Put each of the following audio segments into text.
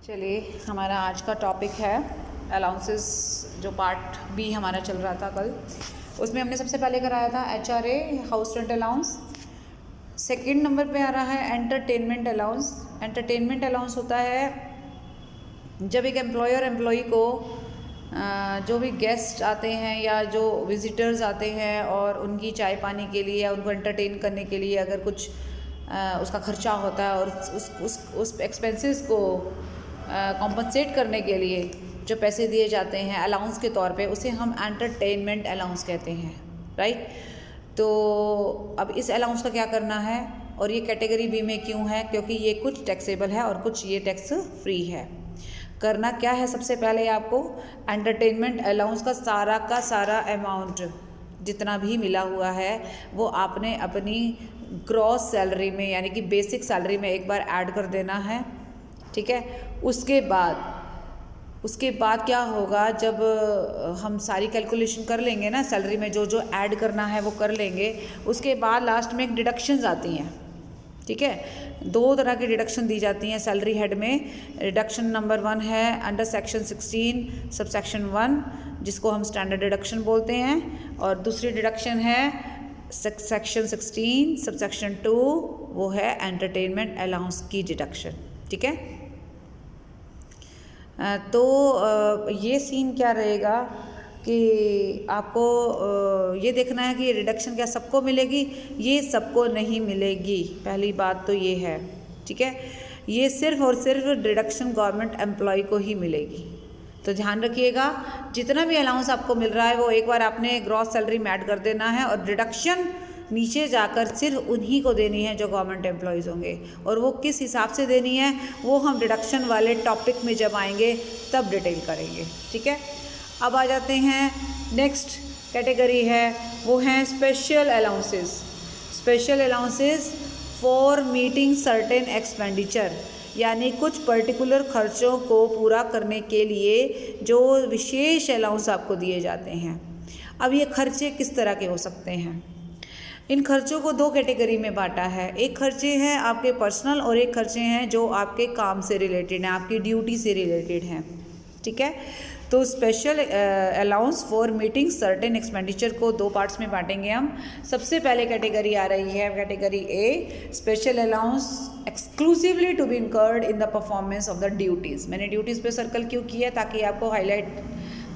चलिए, हमारा आज का टॉपिक है अलाउंसेस। जो पार्ट बी हमारा चल रहा था कल, उसमें हमने सबसे पहले कराया था HRA, house rent allowance. Second number पे आ रहा है एंटरटेनमेंट अलाउंस। एंटरटेनमेंट अलाउंस होता है जब एक एम्प्लॉयर एम्प्लॉई को जो भी गेस्ट आते हैं या जो विजिटर्स आते हैं और उनकी चाय पानी के लिए या उनको एंटरटेन करने के लिए अगर कुछ उसका खर्चा होता है और उस एक्सपेंसेस को कॉम्पनसेट करने के लिए जो पैसे दिए जाते हैं अलाउंस के तौर पे, उसे हम एंटरटेनमेंट अलाउंस कहते हैं, राइट। तो अब इस अलाउंस का क्या करना है और ये कैटेगरी बी में क्यों है? क्योंकि ये कुछ टैक्सेबल है और कुछ ये टैक्स फ्री है। करना क्या है, सबसे पहले आपको एंटरटेनमेंट अलाउंस का सारा अमाउंट जितना भी मिला हुआ है वो आपने अपनी ग्रॉस सैलरी में यानी कि बेसिक सैलरी में एक बार ऐड कर देना है, ठीक है। उसके बाद क्या होगा, जब हम सारी कैलकुलेशन कर लेंगे ना सैलरी में जो जो ऐड करना है वो कर लेंगे, उसके बाद लास्ट में एक डिडक्शंस आती हैं, ठीक है। दो तरह की डिडक्शन दी जाती हैं सैलरी हेड में। डिडक्शन नंबर 1 है अंडर सेक्शन 16 सबसेक्शन 1, जिसको हम स्टैंडर्ड डिडक्शन बोलते हैं, और दूसरी डिडक्शन है सेक्शन 16 सबसेक्शन 2, वो है एंटरटेनमेंट अलाउंस की डिडक्शन, ठीक है। तो ये सीन क्या रहेगा कि आपको ये देखना है कि ये रिडक्शन क्या सबको मिलेगी? ये सबको नहीं मिलेगी, पहली बात तो ये है, ठीक है। ये सिर्फ और सिर्फ रिडक्शन गवर्नमेंट एम्प्लॉय को ही मिलेगी। तो ध्यान रखिएगा, जितना भी अलाउंस आपको मिल रहा है वो एक बार आपने ग्रॉस सैलरी में ऐड कर देना है, और रिडक्शन नीचे जाकर सिर्फ उन्हीं को देनी है जो गवर्नमेंट एम्प्लॉयज़ होंगे। और वो किस हिसाब से देनी है वो हम डिडक्शन वाले टॉपिक में जब आएंगे तब डिटेल करेंगे, ठीक है। अब आ जाते हैं, नेक्स्ट कैटेगरी है वो हैं special allowances. Special allowances for meeting certain expenditure, यानी कुछ पर्टिकुलर खर्चों को पूरा करने के लिए जो विशेष अलाउंस आपको दिए जाते हैं। अब ये खर्चे किस तरह के हो सकते हैं? इन खर्चों को दो कैटेगरी में बांटा है। एक खर्चे हैं आपके पर्सनल और एक खर्चे हैं जो आपके काम से रिलेटेड हैं, आपकी ड्यूटी से रिलेटेड हैं, ठीक है। तो special allowance for meeting certain expenditure को दो पार्ट्स में बांटेंगे हम। सबसे पहले कैटेगरी आ रही है category A, special allowance exclusively to be incurred in the performance of the duties. मैंने ड्यूटीज़ पे सर्कल क्यों किया? ताकि आपको हाईलाइट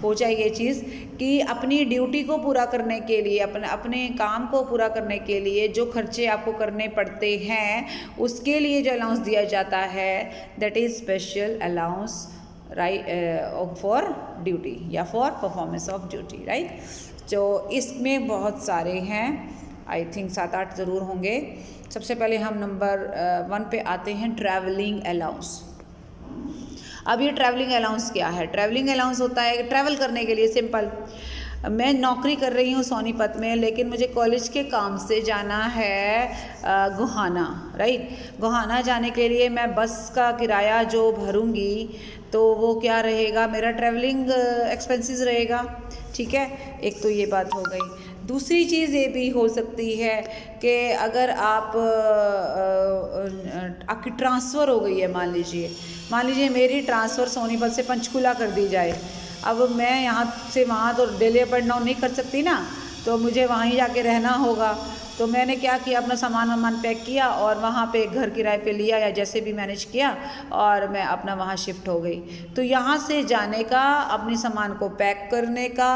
हो जाए ये चीज़ कि अपनी ड्यूटी को पूरा करने के लिए, अपने काम को पूरा करने के लिए जो खर्चे आपको करने पड़ते हैं उसके लिए जो अलाउंस दिया जाता है that is special allowance, right, for duty या for performance of duty, right. तो इसमें बहुत सारे हैं, आई थिंक 7-8 ज़रूर होंगे। सबसे पहले हम नंबर 1 पे आते हैं, ट्रैवलिंग अलाउंस। अब ये ट्रैवलिंग अलाउंस क्या है? ट्रैवलिंग अलाउंस होता है ट्रैवल करने के लिए। सिंपल, मैं नौकरी कर रही हूँ सोनीपत में, लेकिन मुझे कॉलेज के काम से जाना है गोहाना, राइट। गोहाना जाने के लिए मैं बस का किराया जो भरूंगी तो वो क्या रहेगा? मेरा ट्रैवलिंग एक्सपेंसेस रहेगा, ठीक है। एक तो ये बात हो गई। दूसरी चीज़ ये भी हो सकती है कि अगर आपकी ट्रांसफ़र हो गई है, मान लीजिए मेरी ट्रांसफ़र सोनीपत से पंचकुला कर दी जाए। अब मैं यहाँ से वहाँ तो डेली अप एंड डाउन नहीं कर सकती ना, तो मुझे वहाँ ही जाके रहना होगा। तो मैंने क्या किया, अपना सामान पैक किया और वहाँ पे घर किराए पे लिया या जैसे भी मैनेज किया और मैं अपना वहाँ शिफ्ट हो गई। तो यहाँ से जाने का, अपने सामान को पैक करने का,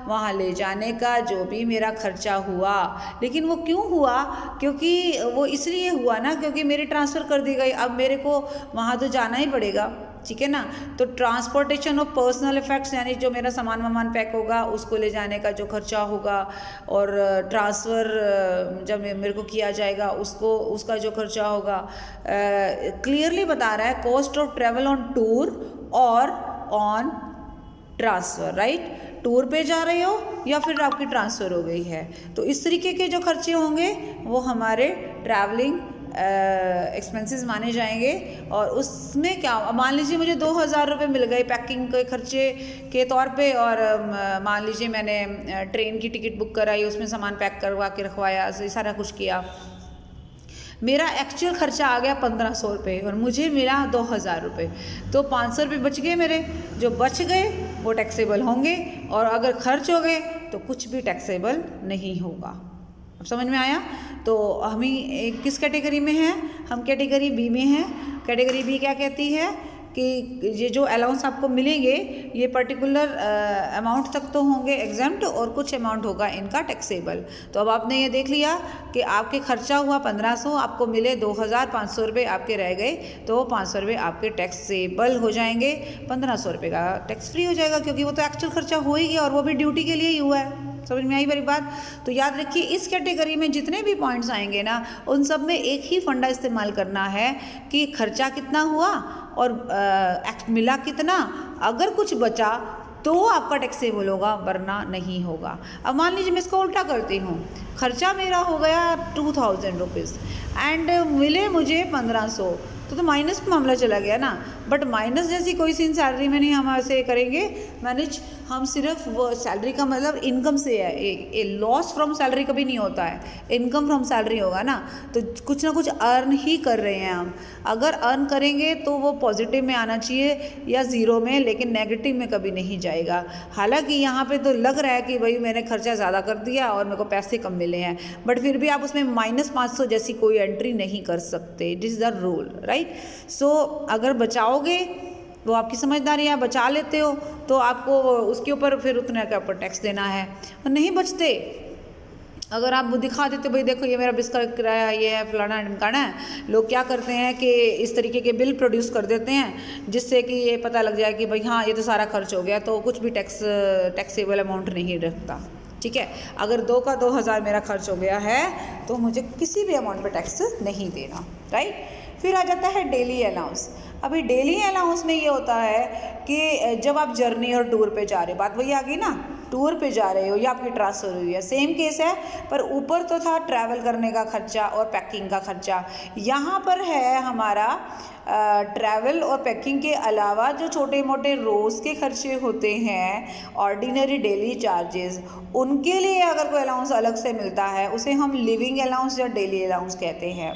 वहाँ ले जाने का जो भी मेरा खर्चा हुआ, लेकिन वो क्यों हुआ? क्योंकि वो इसलिए हुआ ना क्योंकि मेरी ट्रांसफ़र कर दी गई। अब मेरे को वहाँ तो जाना ही पड़ेगा, ठीक है ना। तो ट्रांसपोर्टेशन ऑफ पर्सनल इफेक्ट्स, यानी जो मेरा सामान पैक होगा उसको ले जाने का जो खर्चा होगा, और ट्रांसफ़र जब मेरे को किया जाएगा उसका जो खर्चा होगा, क्लियरली बता रहा है cost of travel on tour और ऑन ट्रांसफ़र, राइट। टूर पे जा रहे हो या फिर आपकी ट्रांसफ़र हो गई है, तो इस तरीके के जो खर्चे होंगे वो हमारे ट्रैवलिंग एक्सपेंसेस माने जाएंगे। और उसमें क्या, मान लीजिए मुझे 2000 रुपये मिल गए पैकिंग के खर्चे के तौर पे, और मान लीजिए मैंने ट्रेन की टिकट बुक कराई, उसमें सामान पैक करवा के रखवाया, सारा कुछ किया, मेरा एक्चुअल खर्चा आ गया 1500 रुपये और मुझे मिला 2000 रुपये, तो 500 रुपये बच गए मेरे। जो बच गए वो टैक्सेबल होंगे, और अगर खर्च हो गए तो कुछ भी टैक्सेबल नहीं होगा। अब समझ में आया? तो हम ही किस कैटेगरी में हैं? हम कैटेगरी बी में हैं। कैटेगरी बी क्या कहती है कि ये जो अलाउंस आपको मिलेंगे ये पर्टिकुलर अमाउंट तक तो होंगे एग्जाम्प्ट, और कुछ अमाउंट होगा इनका टैक्सेबल। तो अब आपने ये देख लिया कि आपके खर्चा हुआ 1500, आपको मिले 2500 रुपये आपके रह गए, तो 500 रुपये आपके टैक्सेबल हो जाएंगे, 1500 रुपये का टैक्स फ्री हो जाएगा, क्योंकि वो तो एक्चुअल खर्चा हो ही गया और वो भी ड्यूटी के लिए ही हुआ है। समझ में आई मेरी बात? तो याद रखिए इस कैटेगरी में जितने भी पॉइंट्स आएंगे ना, उन सब में एक ही फंडा इस्तेमाल करना है कि खर्चा कितना हुआ और मिला कितना। अगर कुछ बचा तो आपका टैक्सेबल होगा, वरना नहीं होगा। अब मान लीजिए मैं इसको उल्टा करती हूँ, खर्चा मेरा हो गया 2000 रुपीज़ एंड मिले मुझे 1500, तो माइनस में मामला चला गया ना। बट माइनस जैसी कोई सीन सैलरी में नहीं हम ऐसे करेंगे मैनेज, हम सिर्फ वो सैलरी का मतलब इनकम से है, लॉस फ्रॉम सैलरी कभी नहीं होता है, इनकम फ्रॉम सैलरी होगा ना। तो कुछ ना कुछ अर्न ही कर रहे हैं हम। अगर अर्न करेंगे तो वो पॉजिटिव में आना चाहिए या ज़ीरो में, लेकिन नेगेटिव में कभी नहीं जाएगा। हालांकि यहाँ पे तो लग रहा है कि भाई मैंने खर्चा ज़्यादा कर दिया और मेरे को पैसे कम मिले हैं, बट फिर भी आप उसमें -500 जैसी कोई एंट्री नहीं कर सकते। It is the rule, right? So अगर बचाओगे वो आपकी समझदारी है, बचा लेते हो तो आपको उसके ऊपर फिर उतने का ऊपर टैक्स देना है। और नहीं बचते, अगर आप दिखा देते भाई देखो ये मेरा बिस्तर का किराया ये है फलाना ढिमकाना है, लोग क्या करते हैं कि इस तरीके के बिल प्रोड्यूस कर देते हैं जिससे कि ये पता लग जाए कि भाई हाँ ये तो सारा खर्च हो गया, तो कुछ भी टैक्सेबल अमाउंट नहीं रखता। ठीक है, अगर 2000 मेरा खर्च हो गया है तो मुझे किसी भी अमाउंट पे टैक्स नहीं देना, राइट? फिर आ जाता है डेली अलाउंस। अभी डेली अलाउंस में ये होता है कि जब आप जर्नी और टूर पे जा रहे हो, बात वही आ गई ना, टूर पे जा रहे हो या आपकी ट्रांसफ़र हुई है, सेम केस है, पर ऊपर तो था ट्रैवल करने का खर्चा और पैकिंग का खर्चा। यहाँ पर है हमारा ट्रैवल और पैकिंग के अलावा जो छोटे मोटे रोज़ के खर्चे होते हैं, ऑर्डिनरी डेली चार्जेस, उनके लिए अगर कोई अलाउंस अलग से मिलता है उसे हम लिविंग अलाउंस या डेली अलाउंस कहते हैं।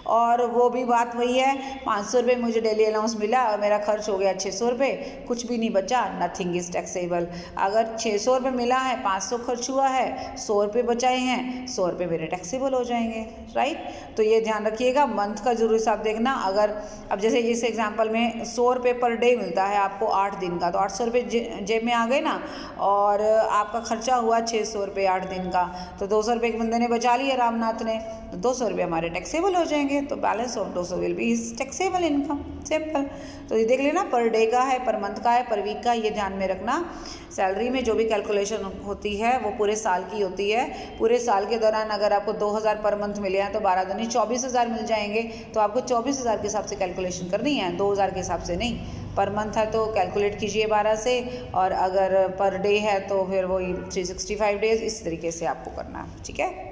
और वो भी बात वही है, 500 रुपये मुझे डेली अलाउंस मिला और मेरा खर्च हो गया 600 रुपये, कुछ भी नहीं बचा, नथिंग इज़ टैक्सेबल। अगर 600 रुपये मिला है, 500 खर्च हुआ है, 100 रुपये बचाए हैं, 100 रुपये मेरे टैक्सेबल हो जाएंगे, राइट? तो ये ध्यान रखिएगा, मंथ का जरूर हिसाब देखना। अगर अब जैसे इस एग्जाम्पल में 100 रुपये पर डे मिलता है आपको 8 दिन का, तो 800 रुपये जेब में आ गए ना, और आपका खर्चा हुआ 600 रुपये 8 दिन का, तो 200 रुपये एक बंदे ने बचा लिया रामनाथ ने, तो 200 रुपये हमारे टैक्सेबल हो जाएंगे, तो balance of 200 will be taxable income, simple. तो ये देख लेना, पर डे का है, पर मंथ का है, पर वीक का, ये ध्यान में रखना। सैलरी में जो भी कैलकुलेशन होती है वो पूरे साल की होती है। पूरे साल के दौरान अगर आपको 2000 पर मंथ मिले हैं तो 12 दूनी 24,000 मिल जाएंगे, तो आपको 24,000 के हिसाब से कैलकुलेशन करनी है, 2000 के हिसाब से नहीं। पर मंथ है तो कैलकुलेट कीजिए 12 से, और अगर पर डे है तो फिर वही 365 डेज, इस तरीके से आपको करना है, ठीक है?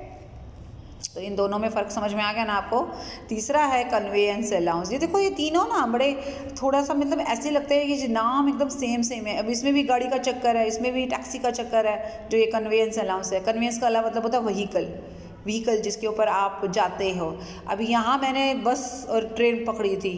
तो इन दोनों में फ़र्क समझ में आ गया ना आपको। तीसरा है कन्वेंस अलाउंस। ये देखो ये तीनों ना बड़े थोड़ा सा मतलब ऐसे लगते हैं कि नाम एकदम सेम है। अब इसमें भी गाड़ी का चक्कर है, इसमें भी टैक्सी का चक्कर है, जो ये कन्वेंस अलाउंस है। कन्वेंस का अलावा मतलब होता है व्हीकल जिसके ऊपर आप जाते हो। अभी यहाँ मैंने बस और ट्रेन पकड़ी थी,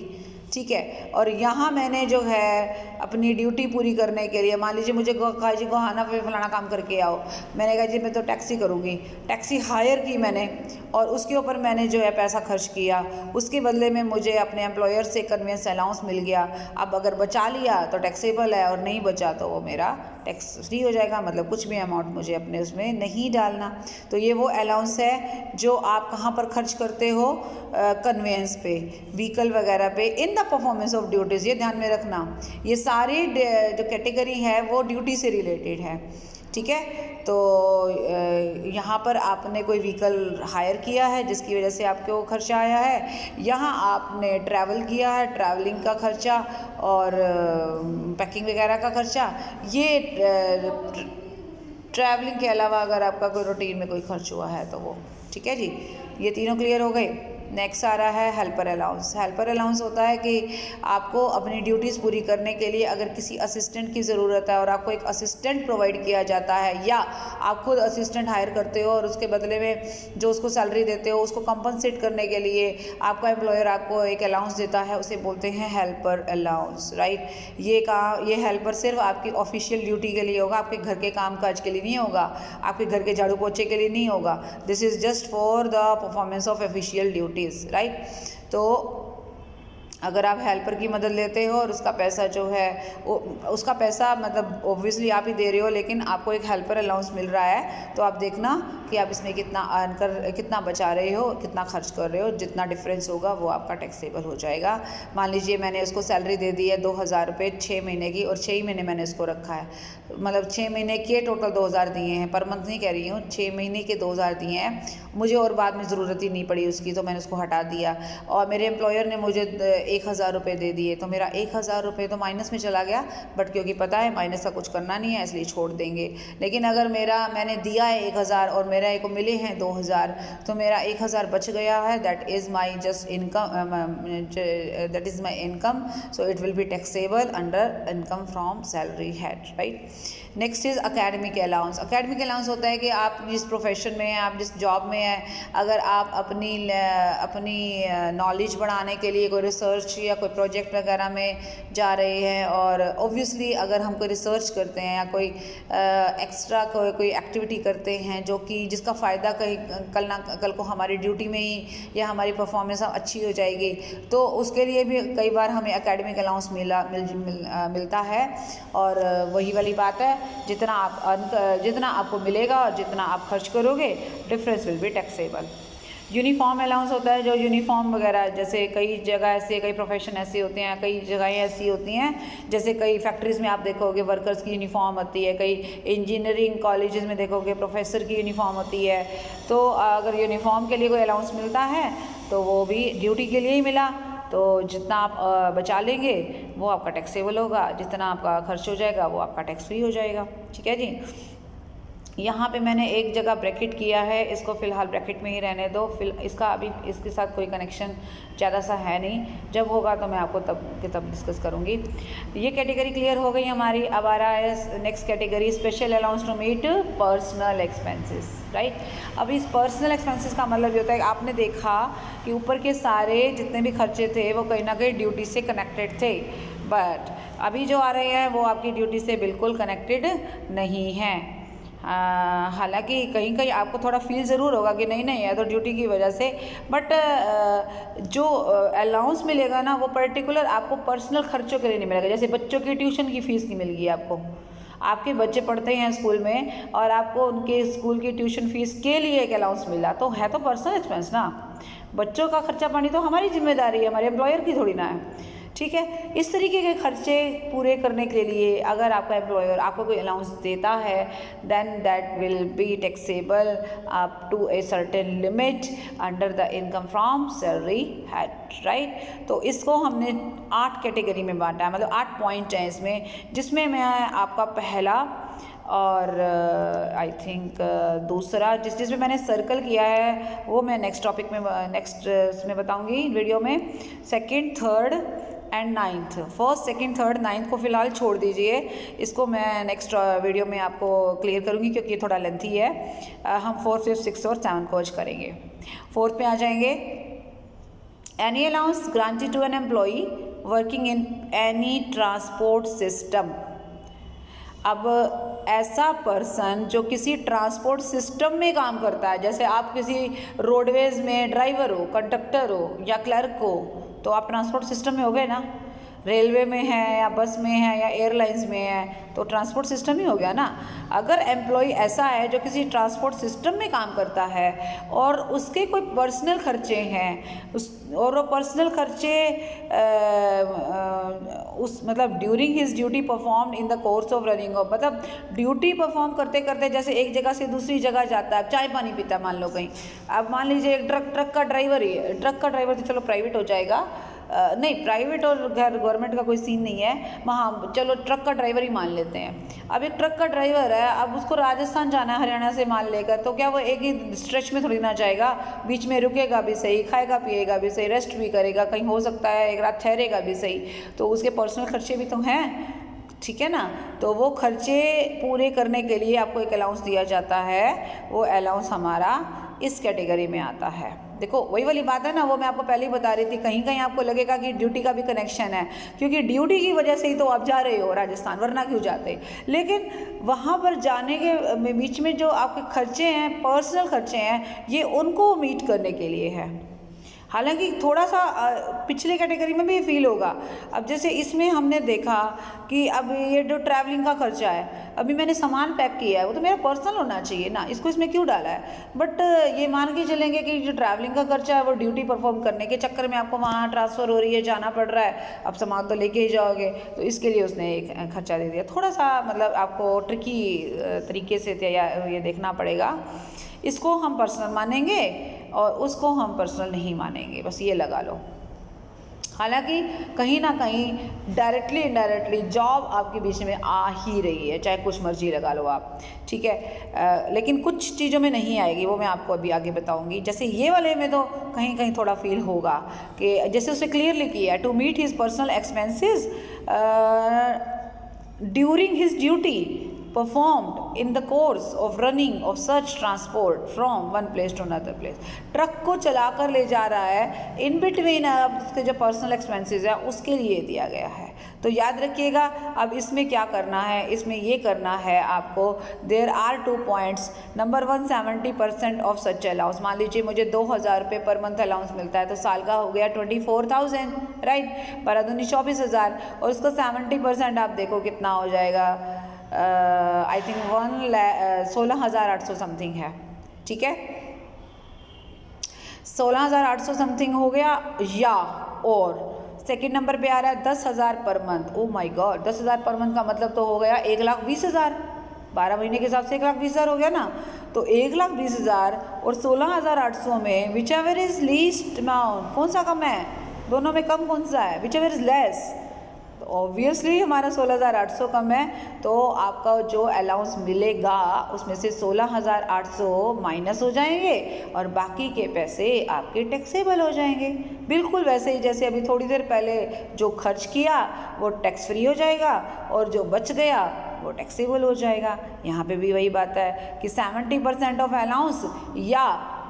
ठीक है, और यहाँ मैंने जो है अपनी ड्यूटी पूरी करने के लिए, मान लीजिए मुझे कहा जी गोहाना पे फलाना काम करके आओ, मैंने कहा जी मैं तो टैक्सी करूँगी, टैक्सी हायर की मैंने, और उसके ऊपर मैंने जो है पैसा खर्च किया, उसके बदले में मुझे अपने एम्प्लॉयर से कन्वेंस अलाउंस मिल गया। अब अगर बचा लिया तो टैक्सेबल है, और नहीं बचा तो वो मेरा टैक्स फ्री हो जाएगा, मतलब कुछ भी अमाउंट मुझे अपने उसमें नहीं डालना। तो ये वो अलाउंस है जो आप कहाँ पर खर्च करते हो, कन्वेंस पे, व्हीकल वगैरह पे, इन द परफॉर्मेंस ऑफ ड्यूटीज़। ये ध्यान में रखना, ये सारी जो कैटेगरी है वो ड्यूटी से रिलेटेड है, ठीक है? तो यहाँ पर आपने कोई व्हीकल हायर किया है जिसकी वजह से आपको खर्चा आया है, यहाँ आपने ट्रैवल किया है, ट्रैवलिंग का खर्चा और पैकिंग वगैरह का खर्चा, ये ट्रैवलिंग के अलावा अगर आपका कोई रूटीन में कोई खर्च हुआ है तो वो, ठीक है जी। ये तीनों क्लियर हो गए। नेक्स्ट आ रहा है हेल्पर अलाउंस। हेल्पर अलाउंस होता है कि आपको अपनी ड्यूटीज़ पूरी करने के लिए अगर किसी असिस्टेंट की ज़रूरत है और आपको एक असिस्टेंट प्रोवाइड किया जाता है, या आप खुद असिस्टेंट हायर करते हो और उसके बदले में जो उसको सैलरी देते हो उसको कंपनसेट करने के लिए आपका एम्प्लॉयर आपको एक अलाउंस देता है, उसे बोलते हैं हेल्पर अलाउंस, राइट। ये हेल्पर सिर्फ आपकी ऑफिशियल ड्यूटी के लिए होगा, आपके घर के काम काज के लिए नहीं होगा, आपके घर के झाड़ू पोछे के लिए नहीं होगा। This is just for the performance of official duties, right. तो अगर आप हेल्पर की मदद लेते हो और उसका पैसा जो है उसका पैसा मतलब ऑब्वियसली आप ही दे रहे हो, लेकिन आपको एक हेल्पर अलाउंस मिल रहा है, तो आप देखना कि आप इसमें कितना बचा रहे हो, कितना खर्च कर रहे हो। जितना डिफरेंस होगा वो आपका टैक्सेबल हो जाएगा। मान लीजिए मैंने उसको सैलरी दे दी है 2000 रुपये 6 महीने की, और 6 ही महीने मैंने उसको रखा है, मतलब 6 महीने के टोटल 2000 दिए हैं, पर मंथ नहीं कह रही हूँ, 6 महीने के 2000 दिए हैं मुझे, और बाद में ज़रूरत ही नहीं पड़ी उसकी, तो मैंने उसको हटा दिया। और मेरे एम्प्लॉयर ने मुझे 1000 रुपये दे दिए, तो मेरा 1000 रुपये तो माइनस में चला गया, बट क्योंकि पता है माइनस का कुछ करना नहीं है इसलिए छोड़ देंगे। लेकिन अगर मैंने दिया है 1000 और मेरा को मिले हैं 2000, तो मेरा 1000 बच गया है, that is my just income, that is my income, so it will be taxable under income from salary head, right. Next is academic allowance. Academic allowance होता है कि आप जिस प्रोफेशन में हैं, आप जिस जॉब में हैं, अगर आप अपनी नॉलेज बढ़ाने के लिए कोई रिसर्च या कोई प्रोजेक्ट वगैरह में जा रहे हैं, और ऑब्वियसली अगर हम कोई रिसर्च करते हैं या कोई एक्स्ट्रा कोई एक्टिविटी करते हैं जो कि जिसका फ़ायदा कहीं कल को हमारी ड्यूटी में ही या हमारी परफॉर्मेंस अच्छी हो जाएगी, तो उसके लिए भी कई बार हमें एकेडमिक अलाउंस मिलता है। और वही वाली बात है, जितना आपको मिलेगा और जितना आप खर्च करोगे, difference will be taxable. Uniform allowance होता है, जो यूनिफॉर्म वगैरह, जैसे कई जगह ऐसे, कई प्रोफेशन ऐसे होते हैं, कई जगहें ऐसी होती हैं, जैसे कई फैक्ट्रीज़ में आप देखोगे वर्कर्स की यूनिफॉर्म होती है, कई इंजीनियरिंग कॉलेजेस में देखोगे प्रोफेसर की यूनिफॉर्म होती है। तो अगर यूनिफॉर्म के लिए कोई अलाउंस मिलता है तो वो भी ड्यूटी के लिए ही मिला, तो जितना आप बचा लेंगे वो आपका टैक्सेबल होगा, जितना आपका खर्च हो जाएगा वो आपका टैक्स फ्री हो जाएगा, ठीक है जी। यहाँ पे मैंने एक जगह ब्रैकेट किया है, इसको फ़िलहाल ब्रैकेट में ही रहने दो, इसका अभी इसके साथ कोई कनेक्शन ज़्यादा सा है नहीं, जब होगा तो मैं आपको तब डिस्कस करूँगी। ये कैटेगरी क्लियर हो गई हमारी। अब आ रहा है next category, special allowance to meet personal expenses, right. अब इस पर्सनल एक्सपेंसेस का मतलब ये होता है कि आपने देखा कि ऊपर के सारे जितने भी खर्चे थे वो कहीं ना कहीं ड्यूटी से कनेक्टेड थे, बट अभी जो आ रहे हैं वो आपकी ड्यूटी से बिल्कुल कनेक्टेड नहीं हैं। हालांकि कहीं कहीं आपको थोड़ा फील ज़रूर होगा कि नहीं है तो ड्यूटी की वजह से, बट जो अलाउंस मिलेगा ना वो पर्टिकुलर आपको पर्सनल खर्चों के लिए नहीं मिलेगा। जैसे बच्चों की ट्यूशन की फ़ीस नहीं मिल गई आपको, आपके बच्चे पढ़ते हैं स्कूल में और आपको उनके स्कूल की ट्यूशन फ़ीस के लिए एक अलाउंस मिला, तो है तो पर्सनल एक्सपेंस ना। बच्चों का खर्चा पानी तो हमारी जिम्मेदारी है, हमारे एम्प्लॉयर की थोड़ी ना है, ठीक है। इस तरीके के खर्चे पूरे करने के लिए अगर आपका एम्प्लॉयर आपको कोई अलाउंस देता है, then that will be taxable up to a certain limit under the income from salary head, right. तो इसको हमने 8 कैटेगरी में बांटा है, मतलब 8 पॉइंट हैं इसमें, जिसमें मैं आपका पहला और आई थिंक दूसरा जिसमें मैंने सर्कल किया है वो मैं नेक्स्ट टॉपिक में इसमें बताऊंगी वीडियो में। Second, third and ninth, first, second, third, ninth को फ़िलहाल छोड़ दीजिए, इसको मैं नेक्स्ट वीडियो में आपको क्लियर करूँगी क्योंकि ये थोड़ा लेंथी है। हम 4, 5, 6 और 7 को आज करेंगे। 4th पे आ जाएंगे, any allowance granted to an employee working in any transport system. अब ऐसा पर्सन जो किसी ट्रांसपोर्ट सिस्टम में काम करता है, जैसे आप किसी रोडवेज़ में ड्राइवर हो, कंडक्टर हो या क्लर्क हो, तो आप ट्रांसपोर्ट सिस्टम में हो गए ना। रेलवे में है या बस में है या एयरलाइंस में है तो ट्रांसपोर्ट सिस्टम ही हो गया ना। अगर एम्प्लॉय ऐसा है जो किसी ट्रांसपोर्ट सिस्टम में काम करता है और उसके कोई पर्सनल खर्चे हैं और वो पर्सनल खर्चे मतलब during his duty perform in the course of running of, मतलब ड्यूटी परफॉर्म करते करते जैसे एक जगह से दूसरी जगह जाता है, चाय पानी पीता है मान लो कहीं। अब मान लीजिए एक ट्रक का ड्राइवर ही है, ट्रक का ड्राइवर तो चलो प्राइवेट हो जाएगा, नहीं, प्राइवेट और गवर्नमेंट का कोई सीन नहीं है वहाँ। चलो ट्रक का ड्राइवर ही मान लेते हैं। अब एक ट्रक का ड्राइवर है, अब उसको राजस्थान जाना है हरियाणा से माल लेकर, तो क्या वो एक ही स्ट्रेच में थोड़ी ना जाएगा, बीच में रुकेगा भी सही, खाएगा पिएगा भी सही, रेस्ट भी करेगा, कहीं हो सकता है एक रात ठहरेगा भी सही, तो उसके पर्सनल खर्चे भी तो हैं, ठीक है ना। तो वो खर्चे पूरे करने के लिए आपको एक अलाउंस दिया जाता है, वो अलाउंस हमारा इस कैटेगरी में आता है। देखो वही वाली बात है ना, वो मैं आपको पहले ही बता रही थी, कहीं कहीं आपको लगेगा कि ड्यूटी का भी कनेक्शन है, क्योंकि ड्यूटी की वजह से ही तो आप जा रहे हो राजस्थान, वरना क्यों जाते। लेकिन वहाँ पर जाने के बीच में जो आपके खर्चे हैं, पर्सनल खर्चे हैं, ये उनको मीट करने के लिए है। हालांकि थोड़ा सा पिछले कैटेगरी में भी फील होगा। अब जैसे इसमें हमने देखा कि अब ये जो ट्रैवलिंग का खर्चा है, अभी मैंने सामान पैक किया है, वो तो मेरा पर्सनल होना चाहिए ना, इसको इसमें क्यों डाला है। बट ये मान के चलेंगे कि जो ट्रैवलिंग का खर्चा है वो ड्यूटी परफॉर्म करने के चक्कर में आपको वहाँ ट्रांसफ़र हो रही है, जाना पड़ रहा है, अब सामान तो लेके ही जाओगे, तो इसके लिए उसने एक खर्चा दे दिया। थोड़ा सा मतलब आपको ट्रिकी तरीके से ये देखना पड़ेगा। इसको हम पर्सनल मानेंगे और उसको हम पर्सनल नहीं मानेंगे, बस ये लगा लो। हालांकि कहीं ना कहीं डायरेक्टली इनडायरेक्टली जॉब आपके बीच में आ ही रही है, चाहे कुछ मर्जी लगा लो आप, ठीक है। लेकिन कुछ चीज़ों में नहीं आएगी, वो मैं आपको अभी आगे बताऊंगी। जैसे ये वाले में तो कहीं कहीं थोड़ा फील होगा कि जैसे उसने क्लियरली किया, to meet his personal expenses during his duty performed in the course of running of such transport from one place to another place। Truck को चलाकर ले जा रहा है, इन बिटवीन उसके जो पर्सनल एक्सपेंसेस है उसके लिए दिया गया है। तो याद रखिएगा। अब इसमें क्या करना है, इसमें ये करना है आपको, there are 2 points. Number 1, 70% of such allowance. मान लीजिए मुझे 2000 रुपये पर मंथ अलाउंस मिलता है, तो साल का हो गया 24,000, राइट, 12 दूनी 24,000, और उसका 70% आप देखो कितना हो जाएगा, आई थिंक 16,800 समथिंग है, ठीक है, 16,800 समथिंग हो गया। या और सेकंड नंबर पे आ रहा है 10,000 per month. Oh my God, 10,000 per month का मतलब तो हो गया 1,20,000, 12 महीने के हिसाब से 1,20,000 हो गया ना। तो 1,20,000 और 16,800 में which ever is least amount, कौन सा कम है, दोनों में कम कौन सा है, विच एवर इज लेस। तो ऑब्वियसली हमारा 16,800 कम है, तो आपका जो अलाउंस मिलेगा उसमें से 16,800 माइनस हो जाएंगे और बाकी के पैसे आपके टैक्सेबल हो जाएंगे। बिल्कुल वैसे ही जैसे अभी थोड़ी देर पहले जो खर्च किया वो टैक्स फ्री हो जाएगा और जो बच गया वो टैक्सेबल हो जाएगा। यहाँ पे भी वही बात है कि 70% ऑफ अलाउंस या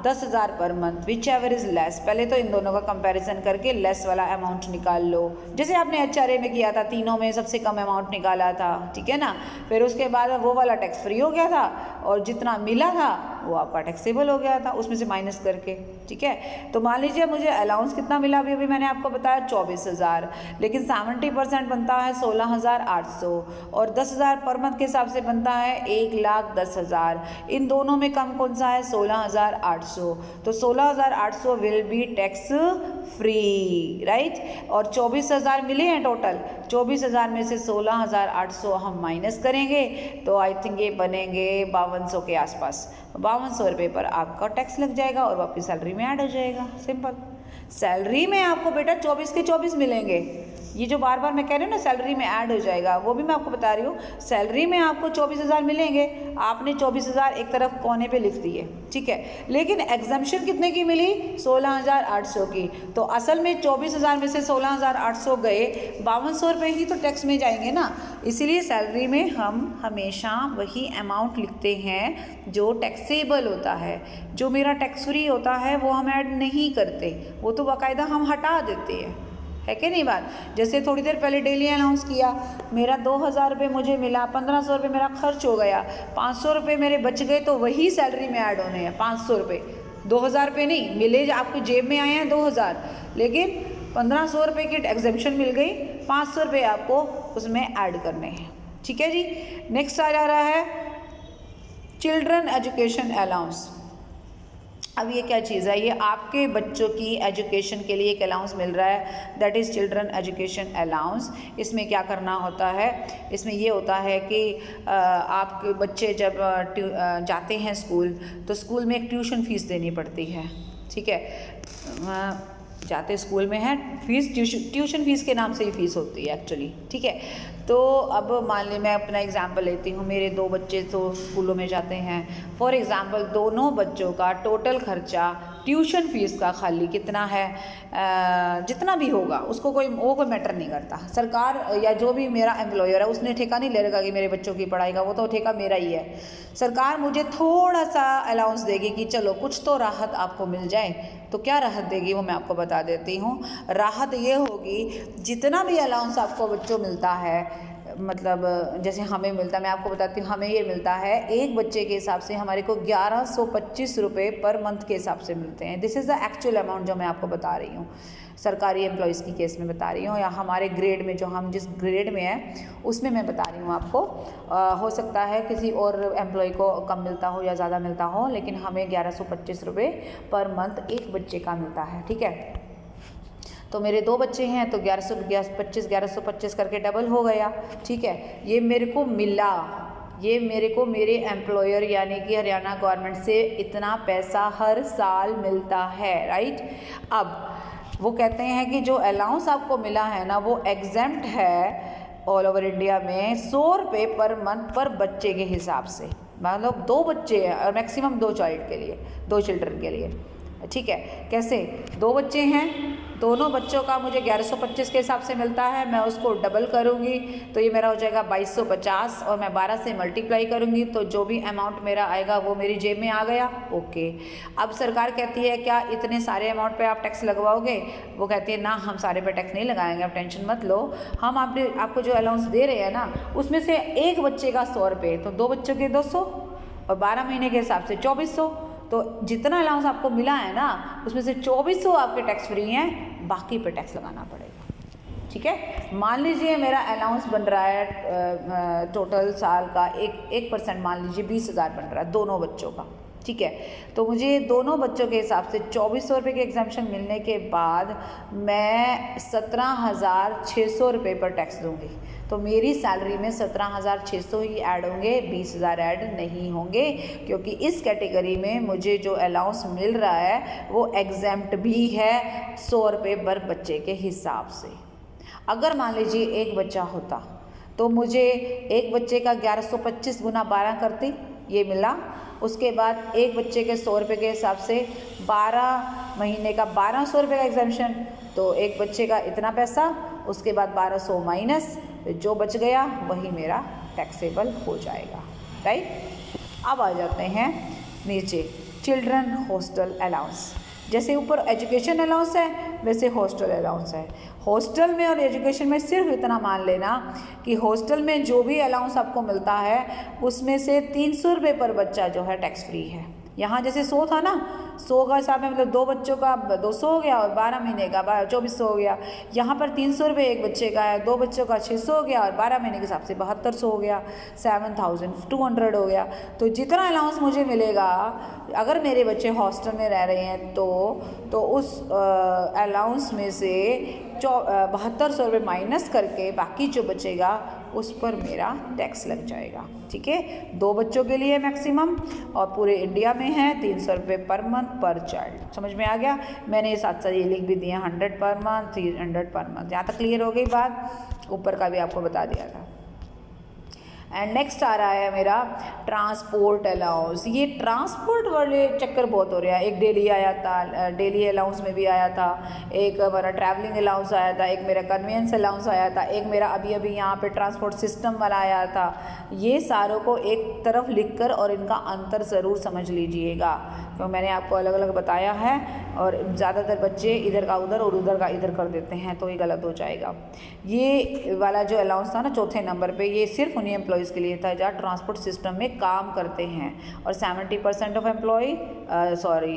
10,000 per month, which ever is less. पहले तो इन दोनों का कंपैरिजन करके लेस वाला अमाउंट निकाल लो, जैसे आपने HRA में किया था, तीनों में सबसे कम अमाउंट निकाला था, ठीक है ना। फिर उसके बाद वो वाला टैक्स फ्री हो गया था और जितना मिला था वो आपका टैक्सेबल हो गया था उसमें से माइनस करके, ठीक है। तो मान लीजिए मुझे अलाउंस कितना मिला, अभी मैंने आपको बताया 24,000, लेकिन 70% बनता है 16,800 और 10,000 पर मंथ के हिसाब से बनता है 1,10,000। इन दोनों में कम कौन सा है, 16,800। तो 16,800 will be tax free, right. और 24,000 मिले हैं टोटल, 24,000 में से 16,800 हम माइनस करेंगे तो आई थिंक ये बनेंगे 5200 के आसपास। 5200 रुपये पर आपका टैक्स लग जाएगा और वो आपकी सैलरी में ऐड हो जाएगा। सिंपल। सैलरी में आपको बेटा 24 के 24 मिलेंगे। ये जो बार बार मैं कह रही हूँ ना सैलरी में ऐड हो जाएगा, वो भी मैं आपको बता रही हूँ। सैलरी में आपको 24,000 मिलेंगे, आपने 24,000 एक तरफ कोने पे लिख दिए, ठीक है। लेकिन एग्जम्पशन कितने की मिली, 16,800 की। तो असल में 24,000 में से 16,800 गए, 5200 रुपये ही तो टैक्स में जाएंगे ना। इसीलिए सैलरी में हम हमेशा वही अमाउंट लिखते हैं जो टैक्सेबल होता है। जो मेरा टैक्स फ्री होता है वो हम ऐड नहीं करते, वो तो बाकायदा हम हटा देते हैं, है कि नहीं बात। जैसे थोड़ी देर पहले डेली अनाउंस किया, मेरा 2,000 रुपये मुझे मिला, 1,500 रुपये मेरा खर्च हो गया, 500 रुपये मेरे बच गए, तो वही सैलरी में ऐड होने हैं 500 रुपये। 2,000 रुपये नहीं मिले, आपकी जेब में आए हैं 2,000, लेकिन 1,500 रुपये की एग्जेम्पशन मिल गई, 500 रुपये आपको उसमें ऐड करने हैं, ठीक है जी। नेक्स्ट आ जा रहा है चिल्ड्रन एजुकेशन अलाउंस। अब ये क्या चीज़ है, ये आपके बच्चों की एजुकेशन के लिए एक अलाउंस मिल रहा है, that is children education allowance. इसमें क्या करना होता है, इसमें ये होता है कि आपके बच्चे जब जाते हैं स्कूल, तो स्कूल में एक ट्यूशन फ़ीस देनी पड़ती है, ठीक है। जाते स्कूल में हैं, फीस ट्यूशन फीस के नाम से ही फीस होती है एक्चुअली, ठीक है। तो अब मान ली मैं अपना एग्जांपल लेती हूँ, मेरे 2 बच्चे तो स्कूलों में जाते हैं। फॉर एग्जांपल दोनों बच्चों का टोटल खर्चा ट्यूशन फीस का खाली कितना है, जितना भी होगा उसको कोई मैटर नहीं करता। सरकार या जो भी मेरा एम्प्लॉयर है उसने ठेका नहीं ले रखा कि मेरे बच्चों की पढ़ाई का, वो तो ठेका मेरा ही है। सरकार मुझे थोड़ा सा अलाउंस देगी कि चलो कुछ तो राहत आपको मिल जाए। तो क्या राहत देगी वो मैं आपको बता देती हूँ। राहत ये होगी, जितना भी अलाउंस आपको बच्चों मिलता है, मतलब जैसे हमें मिलता है, मैं आपको बताती हूँ, हमें ये मिलता है एक बच्चे के हिसाब से हमारे को 1125 रुपये पर मंथ के हिसाब से मिलते हैं। This is the actual amount जो मैं आपको बता रही हूँ, सरकारी एम्प्लॉयज़ की केस में बता रही हूँ, या हमारे ग्रेड में जो हम जिस ग्रेड में है उसमें मैं बता रही हूँ आपको। हो सकता है किसी और एम्प्लॉय को कम मिलता हो या ज़्यादा मिलता हो, लेकिन हमें 1125 रुपये पर मंथ एक बच्चे का मिलता है, ठीक है। तो मेरे 2 बच्चे हैं तो 1125 करके डबल हो गया, ठीक है। ये मेरे को मिला, ये मेरे को मेरे एम्प्लॉयर यानी कि हरियाणा गवर्नमेंट से इतना पैसा हर साल मिलता है, राइट। अब वो कहते हैं कि जो अलाउंस आपको मिला है ना वो एग्जेम्प्ट है ऑल ओवर इंडिया में 100 रुपये पर मंथ पर बच्चे के हिसाब से। मतलब 2 बच्चे हैं और मैक्सिमम 2 चाइल्ड के लिए, 2 चिल्ड्रन के लिए, ठीक है। कैसे 2 बच्चे हैं, दोनों बच्चों का मुझे 1125 के हिसाब से मिलता है, मैं उसको डबल करूँगी तो ये मेरा हो जाएगा 2250 और मैं 12 से मल्टीप्लाई करूँगी तो जो भी अमाउंट मेरा आएगा वो मेरी जेब में आ गया, ओके। अब सरकार कहती है क्या इतने सारे अमाउंट पे आप टैक्स लगवाओगे? वो कहती है ना, हम सारे पे टैक्स नहीं लगाएंगे, आप टेंशन मत लो। हम आपको जो अलाउंस दे रहे हैं ना उसमें से एक बच्चे का 100 रुपये, तो 2 बच्चों के 200 और 12 महीने के हिसाब से 2400। तो जितना अलाउंस आपको मिला है ना उसमें से 2400 आपके टैक्स फ्री हैं, बाकी पे टैक्स लगाना पड़ेगा, ठीक है। मान लीजिए मेरा अलाउंस बन रहा है टोटल साल का 1% मान लीजिए 20,000 बन रहा है दोनों बच्चों का, ठीक है। तो मुझे दोनों बच्चों के हिसाब से 2400 रुपये के एग्जाम्पशन मिलने के बाद मैं 17,600 रुपये पर टैक्स दूंगी। तो मेरी सैलरी में 17,600 ही ऐड होंगे, 20,000 ऐड नहीं होंगे, क्योंकि इस कैटेगरी में मुझे जो अलाउंस मिल रहा है वो एग्जेम्प्ट भी है 100 रुपये पर बच्चे के हिसाब से। अगर मान लीजिए एक बच्चा होता तो मुझे एक बच्चे का 1125 गुना 12 करती, ये मिला। उसके बाद एक बच्चे के 100 रुपये के हिसाब से 12 महीने का 1200 रुपये का एग्जाम्पशन, तो एक बच्चे का इतना पैसा, उसके बाद 1200 माइनस, जो बच गया वही मेरा टैक्सेबल हो जाएगा, राइट। अब आ जाते हैं नीचे चिल्ड्रन हॉस्टल अलाउंस। जैसे ऊपर एजुकेशन अलाउंस है वैसे हॉस्टल अलाउंस है। हॉस्टल में और एजुकेशन में सिर्फ इतना मान लेना कि हॉस्टल में जो भी अलाउंस आपको मिलता है उसमें से 300 रुपये पर बच्चा जो है टैक्स फ्री है। यहाँ जैसे 100 था ना, 100 का हिसाब में मतलब 2 बच्चों का 200 हो गया और 12 महीने का 2400 हो गया। यहाँ पर 300 रुपये एक बच्चे का है, 2 बच्चों का 600 हो गया और 12 महीने के हिसाब से 7200 हो गया, 7200 हो गया। तो जितना अलाउंस मुझे मिलेगा अगर मेरे बच्चे हॉस्टल में रह रहे हैं तो उस अलाउंस में से 7200 रुपये माइनस करके बाकी जो बचेगा उस पर मेरा टैक्स लग जाएगा, ठीक है। 2 बच्चों के लिए मैक्सिमम और पूरे इंडिया में है 300 रुपये पर मंथ पर चाइल्ड। समझ में आ गया? मैंने साथ साथ ये लिख भी दिए 100 पर मंथ, 300 पर मंथ। यहाँ तक क्लियर हो गई बात? ऊपर का भी आपको बता दिया था। एंड नेक्स्ट आ रहा है मेरा ट्रांसपोर्ट अलाउंस। ये ट्रांसपोर्ट वाले चक्कर बहुत हो रहा है। एक डेली आया था, डेली अलाउंस में भी आया था, एक हमारा ट्रैवलिंग अलाउंस आया था, एक मेरा कन्वीनियंस अलाउंस आया था, एक मेरा अभी अभी यहाँ पे ट्रांसपोर्ट सिस्टम वाला आया था। ये सारों को एक तरफ लिखकर और इनका अंतर ज़रूर समझ लीजिएगा, क्योंकि मैंने आपको अलग अलग बताया है और ज़्यादातर बच्चे इधर का उधर और उधर का इधर कर देते हैं, तो ये गलत हो जाएगा। ये वाला जो अलाउंस था ना चौथे नंबर पे, ये सिर्फ उन्हीं एम्प्लॉयज़ के लिए था जहाँ ट्रांसपोर्ट सिस्टम में काम करते हैं, और 70% ऑफ एम्प्लॉय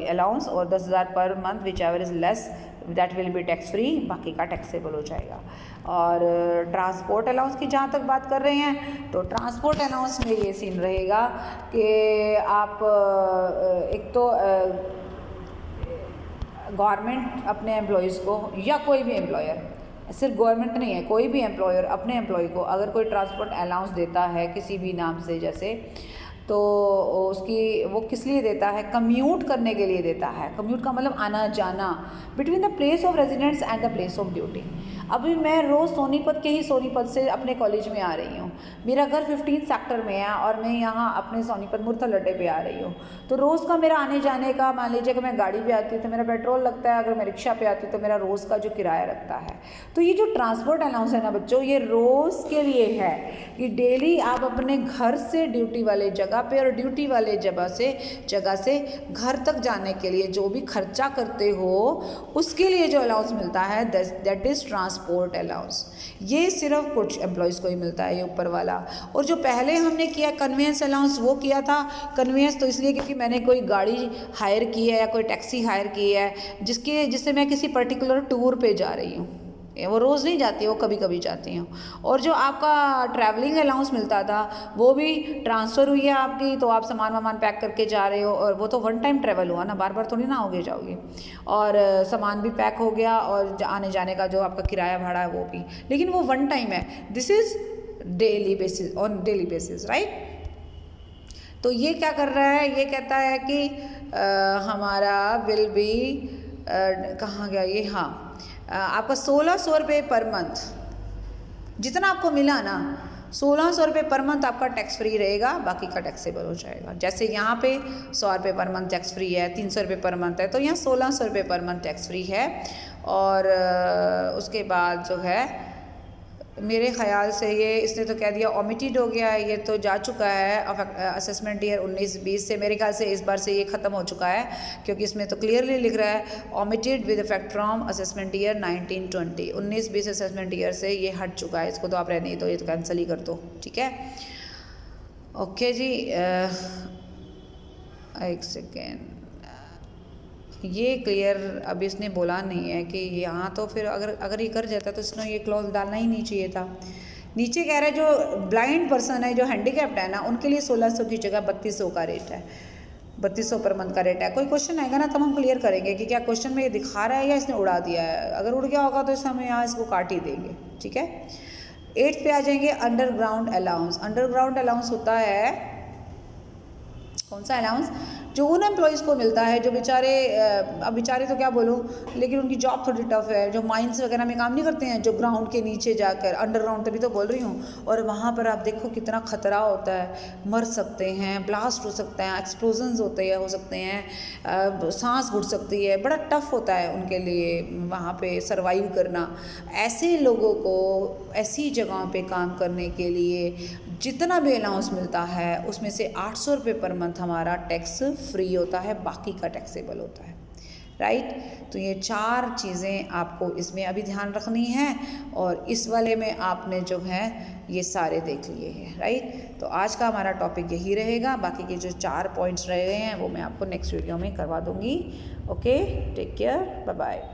अलाउंस और 10,000 per month which ever is less that will B tax free, बाकी का टैक्सेबल हो जाएगा। और ट्रांसपोर्ट अलाउंस की जहाँ तक बात कर रहे हैं तो ट्रांसपोर्ट अलाउंस में ये सीन रहेगा कि आप एक तो गवर्नमेंट अपने एम्प्लॉयज़ को या कोई भी एम्प्लॉयर, सिर्फ गवर्नमेंट नहीं है, कोई भी एम्प्लॉयर अपने एम्प्लॉय को अगर कोई ट्रांसपोर्ट अलाउंस देता है किसी भी नाम से जैसे, तो उसकी वो किस लिए देता है, कम्यूट करने के लिए देता है। कम्यूट का मतलब आना जाना, between the place of residence and the place of duty. अभी मैं रोज़ सोनीपत के ही सोनीपत से अपने कॉलेज में आ रही हूँ, मेरा घर 15 सेक्टर में है और मैं यहाँ अपने सोनीपत मुरथल अड्डे पे आ रही हूँ, तो रोज़ का मेरा आने जाने का, मान लीजिए कि मैं गाड़ी पे आती हूँ तो मेरा पेट्रोल लगता है, अगर मैं रिक्शा पे आती हूँ तो मेरा रोज़ का जो किराया लगता है। तो ये जो ट्रांसपोर्ट अलाउंस है ना बच्चों, ये रोज़ के लिए है कि डेली आप अपने घर से ड्यूटी वाले जगह पे और ड्यूटी वाले जगह से घर तक जाने के लिए जो भी खर्चा करते हो उसके लिए जो अलाउंस मिलता है दैट इज़ ट्रांसपोर्ट अलाउंस। ये सिर्फ कुछ एम्प्लॉयज़ को ही मिलता है, ये ऊपर वाला। और जो पहले हमने किया कन्वेंस अलाउंस, वो किया था कन्वेंस तो इसलिए क्योंकि मैंने कोई गाड़ी हायर की है या कोई टैक्सी हायर की है जिससे मैं किसी पर्टिकुलर टूर पे जा रही हूँ, वो रोज़ नहीं जाती, वो कभी कभी जाती हूँ। और जो आपका ट्रैवलिंग अलाउंस मिलता था वो भी ट्रांसफ़र हुई है आपकी, तो आप सामान वामान पैक करके जा रहे हो, और वो तो वन टाइम ट्रैवल हुआ ना, बार बार थोड़ी ना आओगे जाओगे, और सामान भी पैक हो गया और आने जाने का जो आपका किराया भाड़ा है वो भी, लेकिन वो वन टाइम है। This is daily basis, on daily basis, right. तो ये क्या कर रहा है, ये कहता है कि हमारा विल बी कहाँ गया ये, हाँ, आपका 1600 रुपये पर मंथ, जितना आपको मिला ना 1600 रुपये पर मंथ आपका टैक्स फ्री रहेगा, बाकी का टैक्सेबल हो जाएगा। जैसे यहाँ पे 100 रुपये पर मंथ टैक्स फ्री है, 300 रुपये पर मंथ है, तो यहाँ 1600 रुपये पर मंथ टैक्स फ्री है। और उसके बाद जो है मेरे ख्याल से ये इसने तो कह दिया ओमिटेड हो गया है, ये तो जा चुका है असेसमेंट ईयर 19-20 से, मेरे ख्याल से इस बार से ये ख़त्म हो चुका है, क्योंकि इसमें तो क्लियरली लिख रहा है omitted with effect from assessment year 19-20, 19-20 assessment year से ये हट चुका है, इसको तो आप रहने दो, ये तो कैंसिल ही कर दो, ठीक है। ओके जी, एक सेकेंड, ये क्लियर अब इसने बोला नहीं है कि यहाँ, तो फिर अगर ये कर जाता तो इसने ये क्लॉज डालना ही नहीं चाहिए था। नीचे कह रहा है जो ब्लाइंड पर्सन है, जो हैंडीकैप्ड है ना, उनके लिए 1600 की जगह 3200 का रेट है, 3200 पर मंथ का रेट है। कोई क्वेश्चन आएगा ना तब हम क्लियर करेंगे कि क्या क्वेश्चन में ये दिखा रहा है या इसने उड़ा दिया है। अगर उड़ गया होगा तो इसे हम यहाँ इसको काट ही देंगे, ठीक है। 8th पे आ जाएंगे, अंडरग्राउंड अलाउंस। अंडरग्राउंड अलाउंस होता है, कौन सा अलाउंस, जो उन एम्प्लॉयज़ को मिलता है जो बेचारे, अब बेचारे तो क्या बोलूँ, लेकिन उनकी जॉब थोड़ी टफ है, जो माइंस वगैरह में काम नहीं करते हैं, जो ग्राउंड के नीचे जाकर, अंडरग्राउंड तभी तो बोल रही हूँ, और वहाँ पर आप देखो कितना ख़तरा होता है, मर सकते हैं, ब्लास्ट हो सकता है, एक्सप्लोजन्स हो सकते हैं, सांस घुट सकती है, बड़ा टफ होता है उनके लिए वहाँ पे सरवाइव करना। ऐसे लोगों को ऐसी जगहों पे काम करने के लिए जितना भी अलाउंस मिलता है उसमें से 800 रुपये पर मंथ हमारा टैक्स फ्री होता है, बाकी का टैक्सेबल होता है, राइट। तो ये 4 चीज़ें आपको इसमें अभी ध्यान रखनी है, और इस वाले में आपने जो है ये सारे देख लिए हैं, राइट। तो आज का हमारा टॉपिक यही रहेगा, बाकी के जो 4 पॉइंट्स रह गए हैं वो मैं आपको नेक्स्ट वीडियो में करवा दूँगी। Okay, take care, bye bye.